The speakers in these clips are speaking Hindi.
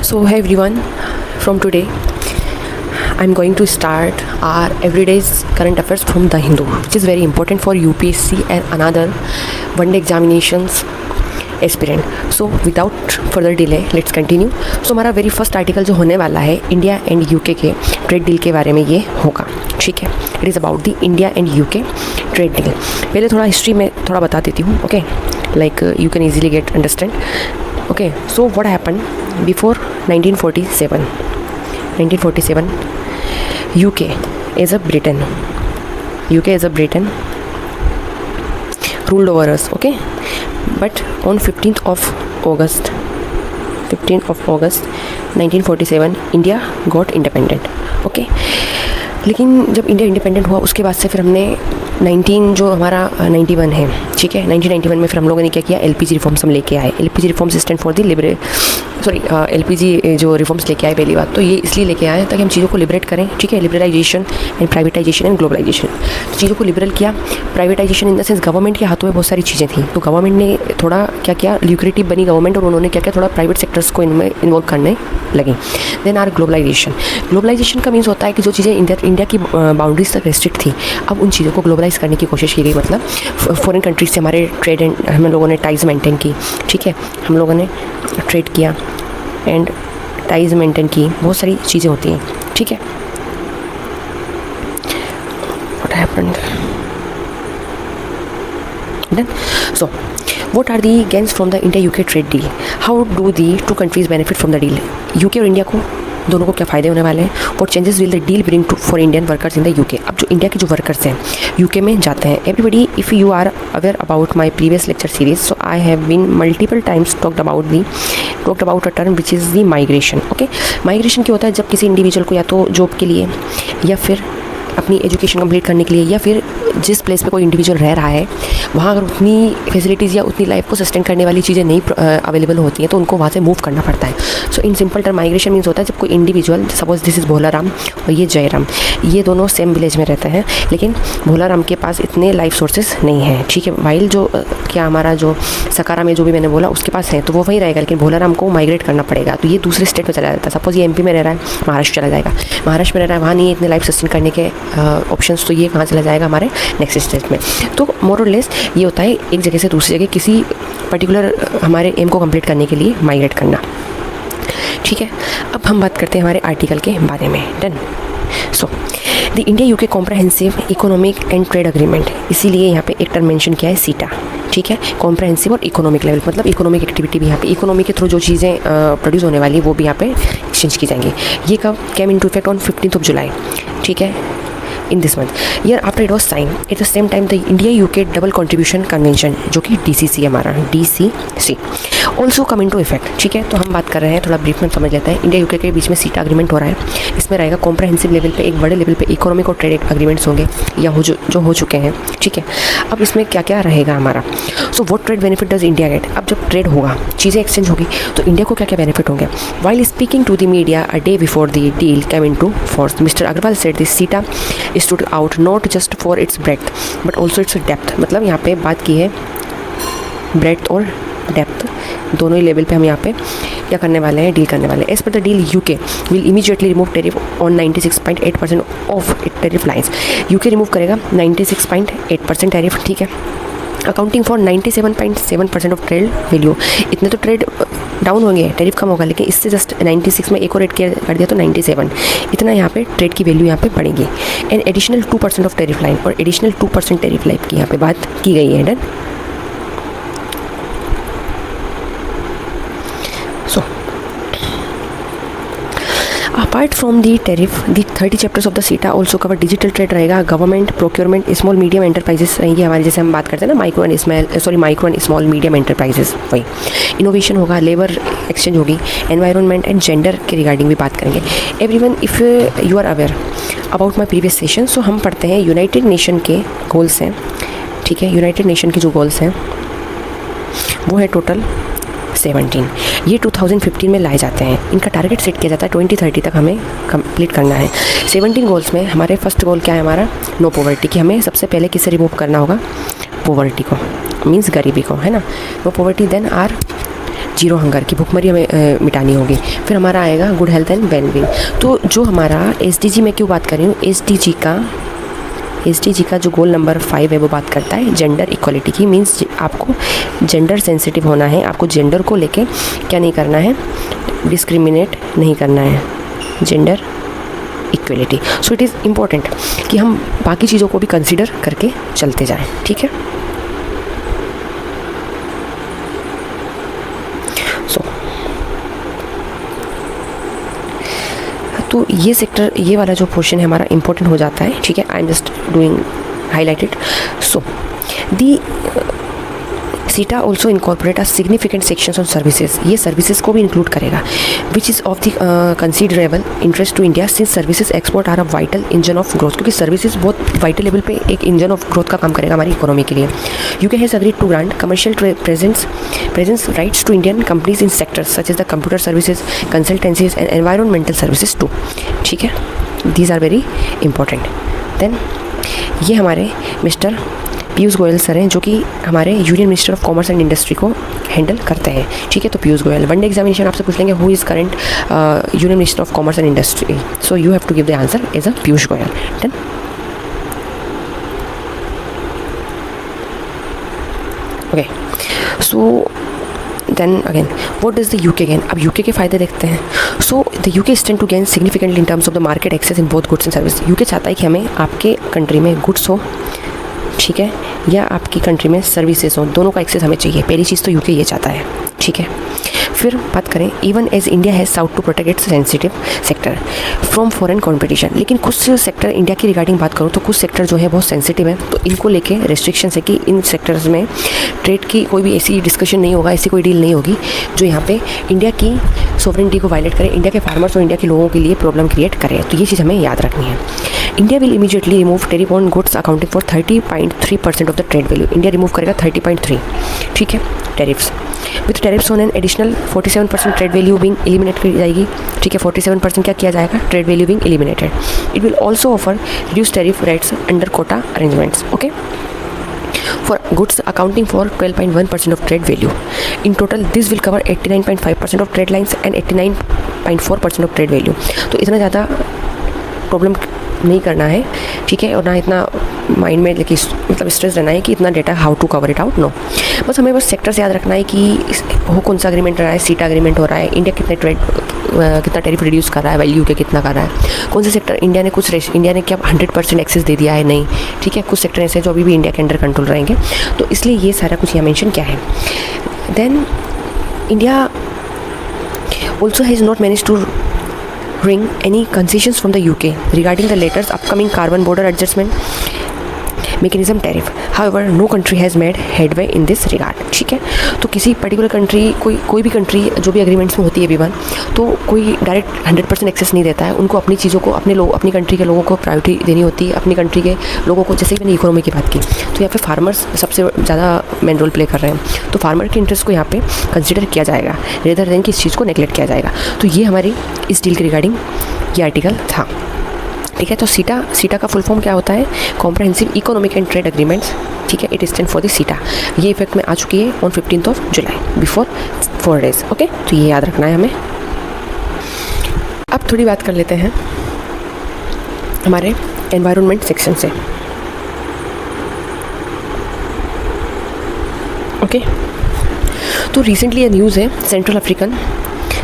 So, hey everyone, from today I'm going to start our everyday's current affairs from The Hindu, which is very important for UPSC and another one-day examinations aspirant. So, without further delay, let's continue. So, हमारा वेरी फर्स्ट आर्टिकल जो होने वाला है इंडिया एंड यूके के ट्रेड डील के बारे में ये होगा, ठीक है. It is about the India and UK trade deal. पहले थोड़ा हिस्ट्री में थोड़ा बता देती हूँ, okay, like you can easily get understand. Okay, so what happened before 1947? UK is a Britain ruled over us, okay, but on 15th of August 1947 India got independent, okay. लेकिन जब इंडिया इंडिपेंडेंट हुआ उसके बाद से फिर हमने 91 है, ठीक है. 1991 में फिर हम लोगों ने क्या किया, एलपीजी रिफॉर्म्स हम लेके आए. LPG reforms stand for the LPG जो रिफॉर्म्स लेके आए पहली बात तो ये इसलिए लेके आए ताकि हम चीज़ों को लिबरेट करें, ठीक है. Liberalization and privatization and globalization. चीज़ों को लिबरल किया. Privatization in the sense government के हाथों में बहुत सारी चीज़ें थी, तो गवर्नमेंट ने थोड़ा क्या किया, ल्यूक्रेटिव बनी गवर्नमेंट और उन्होंने क्या किया, थोड़ा प्राइवेट सेक्टर्स को इनमें इन्वॉल्व करने लगे. देन आर ग्लोबलाइजेशन का मीन्स होता है कि जो चीज़ें इंडिया की बाउंड्रीज तक रेस्ट्रिक्ट थी, अब उन चीज़ों को ग्लोबलाइज करने की कोशिश की गई. मतलब फॉरेन कंट्रीज से हमारे ट्रेड एंड हम लोगों ने टाइज मेंटेन की, ठीक है. हम लोगों ने ट्रेड किया एंड टाइज मेंटेन की, बहुत सारी चीज़ें होती हैं, ठीक है. What happened then. So what are the gains from the India-UK trade deal? How do the two countries benefit from the deal? UK और इंडिया को दोनों को क्या फ़ायदे होने वाले हैं? What changes will the deal bring to for Indian workers in the UK? अब जो इंडिया के जो वर्कर्स हैं UK में जाते हैं, everybody if you are aware about my previous lecture series, so I have been multiple times talked about a term which is the migration, okay. Migration क्या होता है, जब किसी इंडिविजुअल को या तो जॉब के लिए या फिर अपनी एजुकेशन कंप्लीट करने के लिए या फिर जिस प्लेस पे कोई इंडिविजुअल रह रहा है वहाँ अगर उतनी फैसिलिटीज़ या उतनी लाइफ को सस्टेन करने वाली चीज़ें नहीं अवेलेबल होती हैं तो उनको वहाँ से मूव करना पड़ता है. So in simple term migration means होता है जब कोई individual, suppose this is Bholaram और ये जयराम, ये दोनों सेम विलेज में रहते हैं लेकिन भोलाराम के पास इतने लाइफ सोर्सेज नहीं हैं, ठीक है. वाइल जो क्या हमारा जो सकारा में जो भी मैंने बोला उसके पास है तो वो वहीं रहेगा, लेकिन भोलाराम को माइग्रेट करना पड़ेगा तो ये दूसरे स्टेट में चला जाता है. सपोज ये MP में रह रहा है, महाराष्ट्र चला जाएगा. महाराष्ट्र में रह रहा है, वहाँ नहीं इतने लाइफ सस्टेन करने के ऑप्शंस, तो ये कहाँ चला जाएगा, हमारे नेक्स्ट स्टेट में. तो मोर और लेस ये होता है एक जगह से दूसरी जगह किसी पर्टिकुलर हमारे एम को कंप्लीट करने के लिए माइग्रेट करना, ठीक है. अब हम बात करते हैं हमारे आर्टिकल के बारे में. Done. So the India UK comprehensive economic and trade agreement, इसीलिए यहाँ पे एक टर्म मेंशन किया है सीटा, ठीक है. कॉम्प्रहेंसिव और इकोनॉमिक लेवल, मतलब इकोनॉमिक एक्टिविटी भी यहाँ पे इकोनॉमी के थ्रू जो चीज़ें प्रोड्यूस होने वाली वो भी यहाँ पे एक्सचेंज की जाएंगी. ये कब came into effect on 15th जुलाई, ठीक है, in this month. Year after it was signed, at the same time the India-UK Double Contribution Convention जो कि DCC है हमारा, DCC also come into effect, ठीक है. तो हम बात कर रहे हैं, थोड़ा ब्रीफ में समझ लेते हैं. इंडिया यूके के बीच में सीटा अग्रीमेंट हो रहा है. इसमें रहेगा कॉम्प्रहेंसिव लेवल पे, एक बड़े लेवल पे इकोनॉमिक और ट्रेड अग्रीमेंट्स होंगे या जो हो चुके हैं, ठीक है. अब इसमें क्या क्या रहेगा हमारा. So what trade benefit does India get. अब जब ट्रेड होगा, चीज़ें एक्सचेंज होगी तो इंडिया को क्या क्या बेनिफिट होंगे. While speaking to the media a day before the deal came into force, mister Agrawal said this CETA stood out not just for its breadth but also its depth. मतलब यहाँ पे बात की है breadth और depth दोनों ही लेवल पे हम यहाँ पे क्या करने वाले हैं, डील करने वाले हैं. As per the deal UK will immediately remove tariff on 96.8% of it tariff lines. UK remove करेगा 96.8% टेरिफ, ठीक है. Accounting for 97.7% of trade value. इतने तो ट्रेड डाउन होंगे, टैरिफ कम होगा, लेकिन इससे जस्ट 96 में एक और ऐड कर दिया तो 97, इतना यहाँ पे ट्रेड की वैल्यू यहाँ पे बढ़ेगी. And additional 2% of tariff line, और एडिशनल 2% टैरिफ लाइन की यहाँ पे बात की गई है. Done. So apart from the tariff the 30 chapters of the सीटा ऑल्सो कवर डिजिटल ट्रेड रहेगा, government procurement, small medium enterprises रहेंगी हमारे, जैसे हम बात करते हैं ना micro and small medium enterprises, वही. इनोवेशन होगा, लेबर एक्सचेंज होगी, एनवायरनमेंट एंड जेंडर के रिगार्डिंग भी बात करेंगे. Everyone if you are aware about my previous session, so हम पढ़ते हैं यूनाइटेड नेशन के गोल्स हैं, ठीक है. यूनाइटेड नेशन के जो गोल्स हैं वो है टोटल 17. ये 2015 में लाए जाते हैं. इनका टारगेट सेट किया जाता है 2030 तक हमें कंप्लीट करना है. 17 गोल्स में हमारे फर्स्ट गोल क्या है, हमारा नो पॉवर्टी, कि हमें सबसे पहले किसे रिमूव करना होगा, पॉवर्टी को, मीन्स गरीबी को, है ना. No poverty. Then are zero hunger की भूखमरी हमें मिटानी होगी। फिर हमारा आएगा गुड हेल्थ एंड वेलबींग। तो जो हमारा SDG में क्यों बात कर रही हूँ, SDG का जो गोल नंबर 5 है वो बात करता है जेंडर इक्वलिटी की। मीन्स आपको जेंडर सेंसिटिव होना है, आपको जेंडर को लेके क्या नहीं करना है, डिस्क्रिमिनेट नहीं करना है, gender equality. So it is important कि हम बाकी चीज़ों को भी कंसिडर करके चलते जाएं, ठीक है। तो ये सेक्टर, ये वाला जो पोर्शन है हमारा इंपॉर्टेंट हो जाता है, ठीक है। I am just doing highlighted. So the CETA also incorporate a significant sections on services. ये सर्विसेज को भी इंक्लूड करेगा, which is of the considerable interest to India since services export are a vital engine of growth. क्योंकि सर्विसेज बहुत वाइटल लेवल पे एक इंजन ऑफ ग्रोथ का काम करेगा हमारी इकोनॉमी के लिए। UK has agreed to grant commercial presence rights to Indian companies in sectors such as the computer services, consultancies and environmental services too, ठीक है। These are very important. Then ये हमारे मिस्टर पीयूष गोयल सर हैं, जो कि हमारे union minister of commerce and industry को हैंडल करते हैं, ठीक है। तो Piyush Goyal, one day examination आपसे पूछ लेंगे who is current union minister of commerce and industry, so you have to give the answer as a Piyush Goyal. Done. Okay, so then again what does the UK gain. अब यूके के फ़ायदे देखते हैं। So the UK stand to gain significantly in terms of the market access in both goods and service. UK चाहता है कि हमें आपके कंट्री में गुड्स हो, ठीक है, या आपकी कंट्री में सर्विसेज हो, दोनों का एक्सेस हमें चाहिए। पहली चीज़ तो यूके ये चाहता है, ठीक है। फिर बात करें, even as India has sought to protect its sensitive sector from foreign competition. लेकिन कुछ सेक्टर, इंडिया की रिगार्डिंग बात करूँ तो कुछ सेक्टर जो है बहुत सेंसिटिव है, तो इनको लेके रेस्ट्रिक्शंस है कि इन सेक्टर्स में ट्रेड की कोई भी ऐसी डिस्कशन नहीं होगा, ऐसी कोई डील नहीं होगी जो यहाँ पे इंडिया की सोवरेनिटी को वायलेट करे, इंडिया के फार्मर्स और इंडिया के लोगों के लिए प्रॉब्लम क्रिएट करे। तो ये चीज़ हमें याद रखनी है। India will immediately remove tariff on goods accounting for 30.3% of the trade value. India remove करेगा 30.3, ठीक है, tariffs. With tariffs on an additional 47% trade value being eliminate की जाएगी, ठीक है। 47% क्या किया जाएगा, trade value being eliminated. It will also offer reduce tariff rates under quota arrangements, okay, for goods accounting for 12.1% of trade value. In total, this will cover 89.5% of trade lines and 89.4% of trade value. तो इतना ज़्यादा प्रॉब्लम नहीं करना है, ठीक है, और ना इतना माइंड में लेकिन मतलब स्ट्रेस रहना है कि इतना data how to cover it out, no. बस हमें बस सेक्टर से याद रखना है कि वो कौन सा एग्रीमेंट रहा है, सीटा एग्रीमेंट हो रहा है, इंडिया कितना टेरिफ रिड्यूस कर रहा है, वैल्यू के कितना कर रहा है, कौन से सेक्टर इंडिया ने क्या 100% एक्सेस दे दिया है, नहीं, ठीक है। कुछ सेक्टर ऐसे जो अभी भी इंडिया के अंडर कंट्रोल रहेंगे, तो इसलिए ये सारा कुछ यहाँ मेंशन क्या है। Then India also has not manage to bring any concessions from the UK regarding the latest upcoming carbon border adjustment mechanism tariff. However, no country has made headway in this regard, ठीक है। तो किसी पर्टिकुलर कंट्री, कोई भी कंट्री जो भी एग्रीमेंट्स में होती है विवान, तो कोई डायरेक्ट 100% एक्सेस नहीं देता है। उनको अपनी चीज़ों को, अपनी कंट्री के लोगों को प्रायोरिटी देनी होती है, अपनी कंट्री के लोगों को। जैसे कि मैंने इकोनॉमी की बात की, तो यहाँ पे फार्मर्स सबसे ज़्यादा मेन रोल प्ले कर रहे हैं, तो फार्मर के इंटरेस्ट को यहाँ पे कंसिडर किया जाएगा रेदर देन कि इस चीज़ को नेगलेक्ट किया जाएगा। तो ये हमारी इस डील के रिगार्डिंग ये आर्टिकल था, ठीक है। तो सीटा का फुल फॉर्म क्या होता है, comprehensive economic and trade agreements, ठीक है। इट स्टैंड फॉर द सीटा। ये इफेक्ट में आ चुकी है on 15 July before 4 days, okay. तो ये याद रखना है हमें। अब थोड़ी बात कर लेते हैं हमारे एनवायरनमेंट सेक्शन से, ओके। तो रिसेंटली ये न्यूज़ है सेंट्रल अफ्रीकन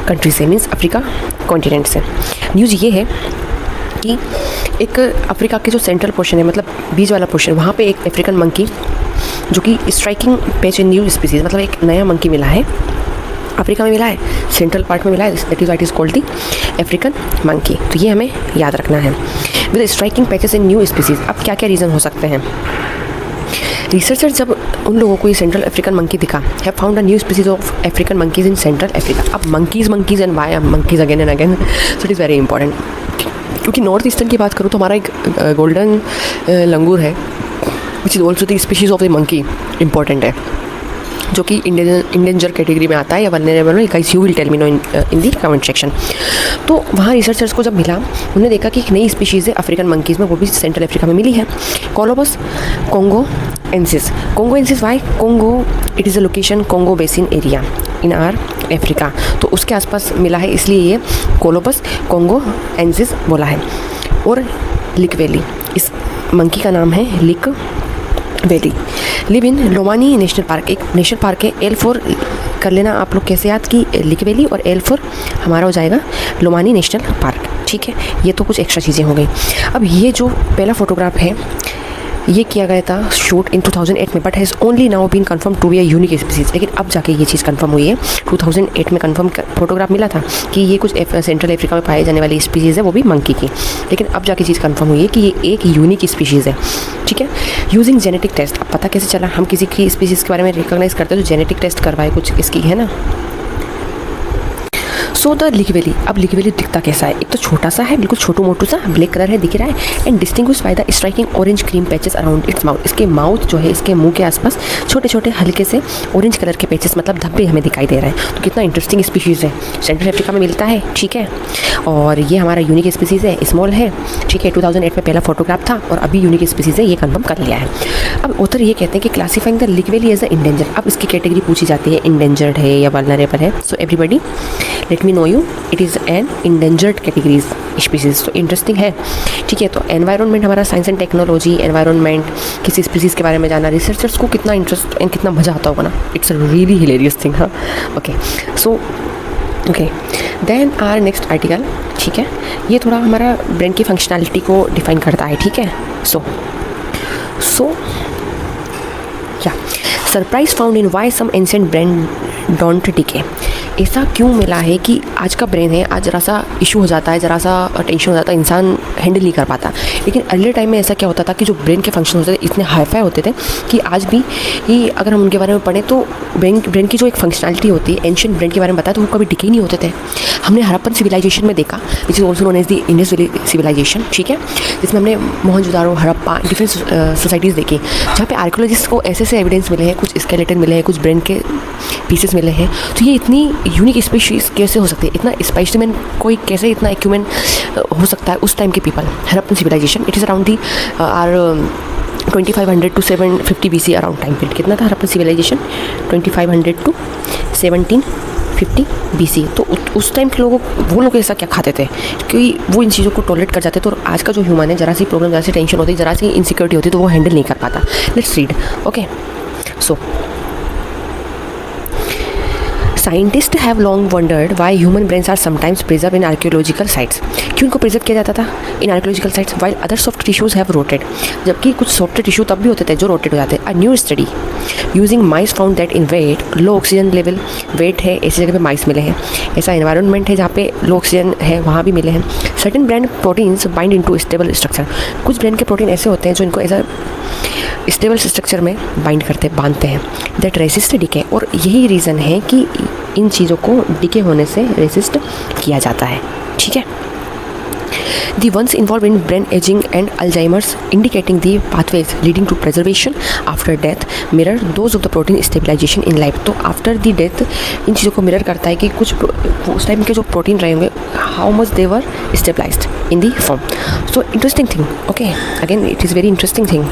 कंट्री से, मीन्स अफ्रीका कॉन्टिनेंट से। न्यूज़ ये है कि एक अफ्रीका के जो सेंट्रल पोर्शन है, मतलब बीच वाला पोर्शन, वहाँ पे एक अफ्रीकन मंकी जो कि striking page in new species, मतलब एक नया मंकी मिला है, अफ्रीका में मिला है, सेंट्रल पार्ट में मिला है, that is what is called the African monkey. तो ये हमें याद रखना है, with striking patches in new species. अब क्या क्या रीज़न हो सकते हैं। रिसर्चर जब उन लोगों को ये सेंट्रल अफ्रीकन मंकी दिखा, have found a new species of African monkeys in central Africa. अब monkeys and why monkeys again and again, so it is very important. क्योंकि नॉर्थ ईस्टर्न की बात करूँ तो हमारा एक गोल्डन लंगूर है, which is also the species of the monkey, important है, जो कि इंडेंजर कैटेगरी में आता है या वल्नरेबल में। Guys you will tell me know in the comment section. तो वहाँ रिसर्चर्स को जब मिला, उन्होंने देखा कि एक नई स्पीशीज़ है अफ्रीकन मंकीज़ में, वो भी सेंट्रल अफ्रीका में मिली है, Colobus congoensis. Congoensis why Congo, it is a location Congo basin area, in our Africa, तो उसके आसपास मिला है, इसलिए ये कोलोपस कॉन्गो एंजिस बोला है। और लिक वैली, इस मंकी का नाम है lick valley. Live in Lomami national park, एक नेशनल पार्क है। L4 कर लेना आप लोग कैसे याद कि लिक वैली, और L4 हमारा हो जाएगा लोमानी नेशनल पार्क, ठीक है। ये तो कुछ एक्स्ट्रा चीज़ें हो गई। अब ये जो पहला फोटोग्राफ है ये किया गया था शूट इन 2008 में, but has only now been confirm to be a unique species. लेकिन अब जाके ये चीज़ कंफर्म हुई है। 2008 में कंफर्म फोटोग्राफ मिला था कि ये कुछ सेंट्रल अफ्रीका में पाए जाने वाली स्पीसीज़ है, वो भी मंकी की। लेकिन अब जाके चीज़ कंफर्म हुई है कि ये एक यूनिक स्पीसीज़ है, ठीक है। यूजिंग जेनेटिक टेस्ट, अब पता कैसे चला? हम किसी की स्पीसीज़ के बारे में रिकॉग्नाइज करते हैं तो जेनेटिक टेस्ट करवाए कुछ इसकी, है ना। सो द लिक वैली, अब लिक वैली दिखता कैसा है? एक तो छोटा सा है, बिल्कुल छोटू मोटू सा, ब्लैक कलर है, दिख रहा है, and distinguish by the striking orange cream patches around its mouth. इसके माउथ जो है, इसके मुंह के आसपास छोटे छोटे हल्के से ऑरेंज कलर के पैचेस, मतलब धब्बे हमें दिखाई दे रहे हैं। तो कितना इंटरेस्टिंग स्पीशीज़ है, सेंट्रल अफ्रीका में मिलता है, ठीक है। और ये हमारा यूनिक स्पीसीज़ है, स्मॉल है, ठीक है। 2008 में पहला फोटोग्राफ था और अभी यूनिक स्पीसीज़ है, ये कन्फर्म कर लिया है। अब ऑथर ये कहते हैं कि classifying the lick valley as a endanger. अब इसकी कैटेगरी पूछी जाती है, इंडेंजर्ड है या वल्नरेबल है। So everybody let me know you, it is an endangered categories species. तो इंटरेस्टिंग है, ठीक है। तो एनवायरनमेंट हमारा साइंस एंड टेक्नोलॉजी, एनवायरनमेंट, किसी स्पीसीज़ के बारे में जाना, रिसर्चर्स को कितना इंटरेस्ट एंड कितना मज़ा आता होगा ना। It's a really hilarious thing, हाँ। Okay, so okay, then our next article, ठीक है। ये थोड़ा हमारा ब्रेन की फंक्शनैलिटी को डिफाइन करता है, ठीक है। सो या surprise found in why some ancient brain don't decay. ऐसा क्यों मिला है कि आज का ब्रेन है, आज ज़रा सा इशू हो जाता है, ज़रा सा टेंशन हो जाता है, इंसान हैंडल नहीं कर पाता। लेकिन अर्ली टाइम में ऐसा क्या होता था कि जो ब्रेन के फंक्शन होते थे इतने हाईफाई होते थे कि आज भी ही अगर हम उनके बारे में पढ़ें तो ब्रेन की जो एक फंक्शनैलिटी होती है, एंशिएंट ब्रेन के बारे में बताया तो वो कभी डिके नहीं होते थे। हमने हड़प्पन सिविलाइजेशन में देखा, which is also known as the Indus valley civilization, ठीक है, जिसमें हमने मोहनजोदारो, हड़प्पा, डिफरेंट सोसाइटीज़ देखी, जहाँ पे आर्कियोलॉजिस्ट को ऐसे एविडेंस मिले हैं, कुछ स्केलेटन मिले हैं, कुछ ब्रेन के पीसेस मिले हैं। तो ये इतनी यूनिक स्पीशीज़ कैसे हो सकती है, इतना स्पेसिमेन कोई कैसे इतना एक्यूमेन हो सकता है उस टाइम के people. Harappan civilization, it is around the year 2500 to 750 BC around time period. कितना था हड़प्पन सिविलाइजेशन? 2500 to 1750 BC। तो उस टाइम के लोगों, वो लोग ऐसा क्या खाते थे क्योंकि वो इन चीज़ों को टॉलरेट कर जाते थे। और आज का जो ह्यूमन है, ज़रा सी प्रॉब्लम, ज़रा सी टेंशन होती है, ज़रा सी इनसिक्योरिटी होती है तो वो हैंडल नहीं कर पाता। Let's read, okay. So scientist have long wondered why human brains are sometimes preserve in archaeological sites. क्यों इनको प्रिजर्व किया जाता था in archaeological sites while other soft tissues have rotted, जबकि कुछ सॉफ्ट टिश्यू तब भी होते थे जो रोटेट हो जाते हैं। A new study using mice found that in wet low oxygen level, wet है ऐसी जगह पे माइस मिले हैं, ऐसा एनवायरनमेंट है जहाँ पे लो ऑक्सीजन है वहाँ भी मिले हैं। Certain brain proteins bind into stable structure, कुछ ब्रेन के प्रोटीन ऐसे होते हैं जो इनको ऐसा स्टेबल स्ट्रक्चर में बाइंड करते बांधते हैं, दैट रेसिस्ट डिके। और यही रीज़न है कि इन चीज़ों को डिके होने से रेसिस्ट किया जाता है, ठीक है। The ones involved in brain aging and Alzheimer's, indicating the pathways leading to preservation after death, mirror those of the protein stabilization in life. तो after the death इन चीज़ों को मिरर करता है कि कुछ उस टाइम के जो प्रोटीन रहे होंगे, how much they were stabilized in the form. So interesting thing, okay, again it is very interesting thing.